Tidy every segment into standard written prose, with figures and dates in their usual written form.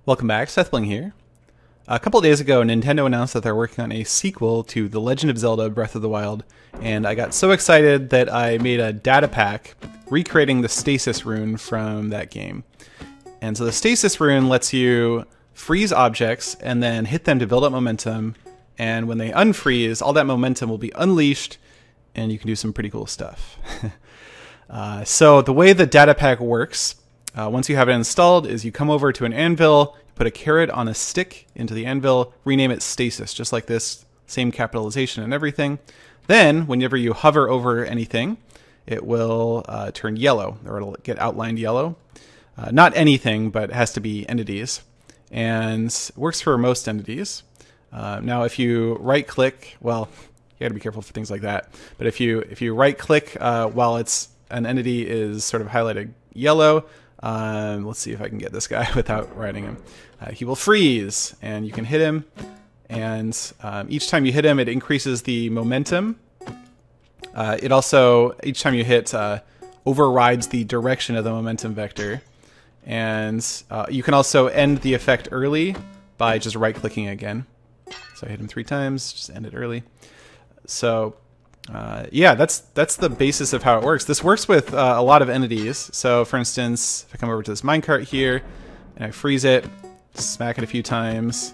Welcome back, Seth Bling here. A couple of days ago, Nintendo announced that they're working on a sequel to The Legend of Zelda Breath of the Wild, and I got so excited that I made a data pack recreating the Stasis Rune from that game. And so the Stasis Rune lets you freeze objects and then hit them to build up momentum, and when they unfreeze, all that momentum will be unleashed, and you can do some pretty cool stuff. So the way the data pack works, once you have it installed, is you come over to an anvil, put a carrot on a stick into the anvil, rename it Stasis, just like this, same capitalization and everything. Then, whenever you hover over anything, it will turn yellow, or it'll get outlined yellow. Not anything, but it has to be entities. And it works for most entities. Now, if you right-click, well, you gotta be careful for things like that. But if you right-click while an entity is sort of highlighted yellow, let's see if I can get this guy without writing him. He will freeze, and you can hit him. And each time you hit him, it increases the momentum. It also, each time you hit, overrides the direction of the momentum vector. And you can also end the effect early by just right-clicking again. So I hit him 3 times, just end it early. So yeah, that's the basis of how it works. This works with a lot of entities. So for instance, if I come over to this minecart here and I freeze it, smack it a few times.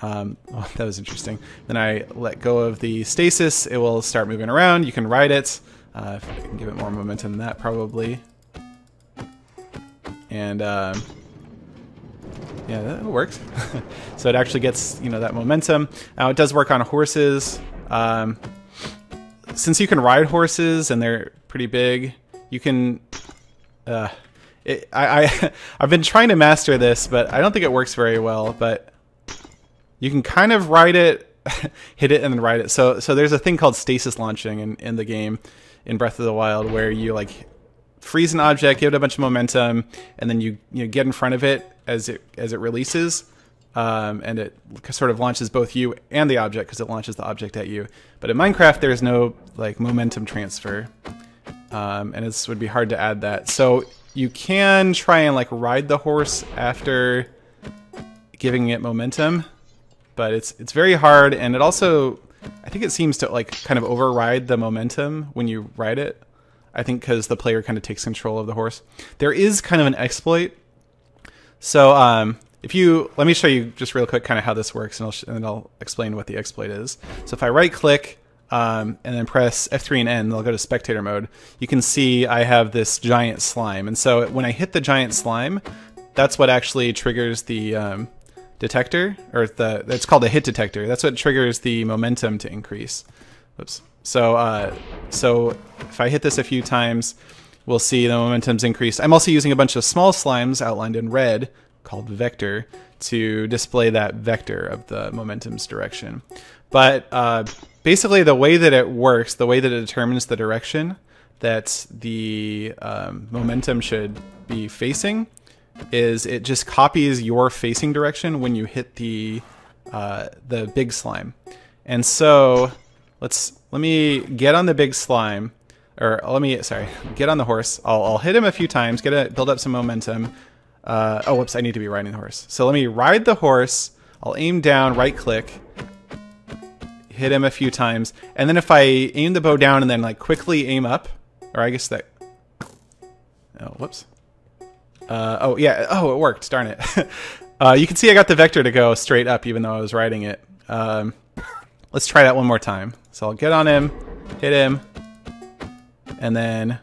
Oh, that was interesting. Then I let go of the stasis, it will start moving around. You can ride it. If I can give it more momentum than that, probably. And yeah, that works. So it actually gets, that momentum. Now it does work on horses. Since you can ride horses and they're pretty big, you can. I've been trying to master this, but I don't think it works very well. But you can kind of ride it, hit it, and then ride it. So there's a thing called stasis launching in the game, in Breath of the Wild, where you like freeze an object, give it a bunch of momentum, and then you get in front of it as it releases. And it sort of launches both you and the object because it launches the object at you. But in Minecraft, there's no like momentum transfer, and it would be hard to add that. So you can try and like ride the horse after giving it momentum, but it's very hard, and it also, I think it seems to like kind of override the momentum when you ride it. I think because the player kind of takes control of the horse. There is kind of an exploit. So let me show you just real quick kind of how this works, and then I'll explain what the exploit is. So if I right click and then press F3 and N, I'll go to spectator mode. You can see I have this giant slime, and so when I hit the giant slime, that's what actually triggers the detector, or it's called a hit detector. That's what triggers the momentum to increase. Oops. So if I hit this a few times, we'll see the momentum's increased. I'm also using a bunch of small slimes outlined in red, called vector, to display that vector of the momentum's direction. But basically the way that it works, the way that it determines the direction that the momentum should be facing, is it just copies your facing direction when you hit the big slime. And so let me get on the big slime, or get on the horse. I'll hit him a few times, build up some momentum. Oh, whoops, I need to be riding the horse. So let me ride the horse, I'll aim down, right click, hit him a few times, and then if I aim the bow down and then like quickly aim up, or I guess that, oh, whoops. Oh yeah, oh, it worked, darn it. You can see I got the vector to go straight up even though I was riding it. Let's try that one more time. So I'll get on him, hit him, and then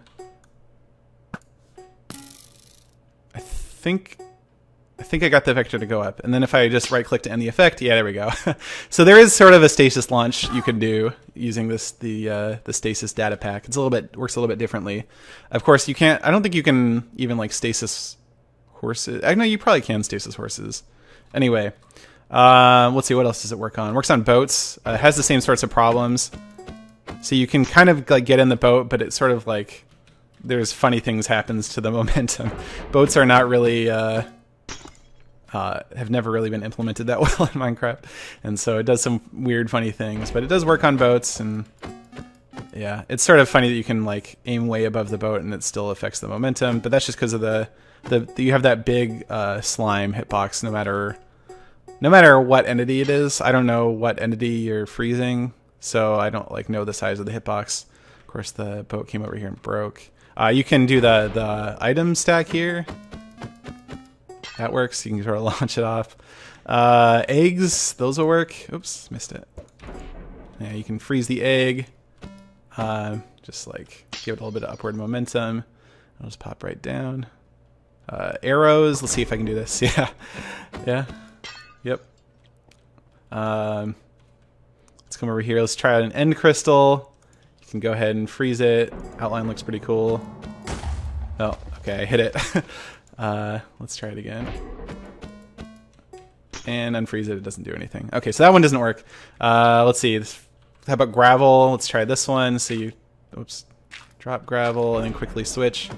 I think I got the vector to go up, and then if I just right-click to end the effect, yeah, there we go. So there is sort of a stasis launch you can do using the stasis data pack. Works a little bit differently. Of course, you can't. I don't think you can even like stasis horses. I know you probably can stasis horses. Anyway, let's see, what else does it work on? It works on boats. It has the same sorts of problems. So you can kind of like get in the boat, but it's sort of like there's funny things happens to the momentum. Boats are not really have never really been implemented that well in Minecraft, and so it does some weird funny things, but it does work on boats. And yeah, it's sort of funny that you can like aim way above the boat and it still affects the momentum, but that's just because of the you have that big slime hitbox no matter what entity it is. I don't know what entity you're freezing, so I don't like know the size of the hitbox. Of course, the boat came over here and broke. You can do the item stack here. That works. You can sort of launch it off. Eggs, those will work. Oops, missed it. Yeah, you can freeze the egg. Just like give it a little bit of upward momentum. It'll just pop right down. Arrows, let's see if I can do this. Yeah, yeah, yep. Let's come over here. Let's try out an end crystal. You can go ahead and freeze it. Outline looks pretty cool. Oh, okay, I hit it. Let's try it again. And unfreeze it, it doesn't do anything. Okay, so that one doesn't work. Let's see, how about gravel? Let's try this one. So you, oops, drop gravel and then quickly switch.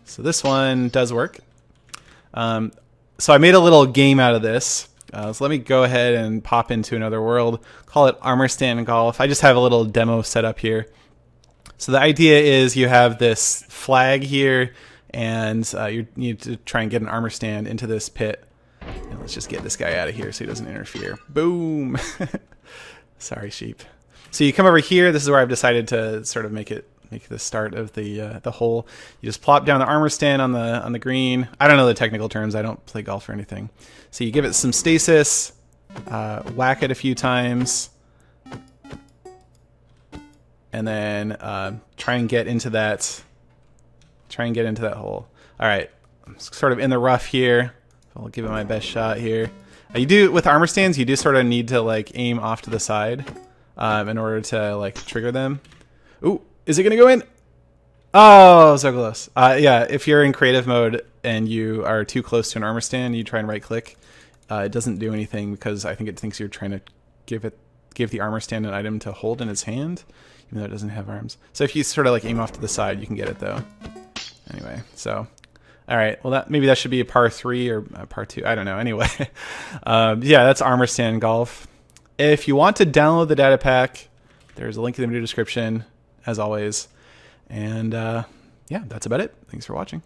So this one does work. So I made a little game out of this. So let me go ahead and pop into another world. Call it Armor Stand Golf. I just have a little demo set up here. So the idea is you have this flag here, and you need to try and get an armor stand into this pit. And let's just get this guy out of here so he doesn't interfere. Boom! Sorry, sheep. So you come over here. This is where I've decided to sort of make the start of the hole. You just plop down the armor stand on the green. I don't know the technical terms. I don't play golf or anything. So you give it some stasis, whack it a few times, and then try and get into that. Try and get into that hole. All right, I'm sort of in the rough here. I'll give it my best shot here. You do, with armor stands, you do sort of need to like aim off to the side in order to like trigger them. Ooh, is it gonna go in? Oh, so close. Yeah, if you're in creative mode and you are too close to an armor stand, you try and right click. It doesn't do anything because I think it thinks you're trying to give the armor stand an item to hold in its hand, even though it doesn't have arms. So if you sort of like aim off to the side, you can get it though. Anyway, so. All right, well, maybe that should be a par 3 or a par 2. I don't know. Anyway, yeah, that's Armor Stand Golf. If you want to download the data pack, there's a link in the video description, as always. And yeah, that's about it. Thanks for watching.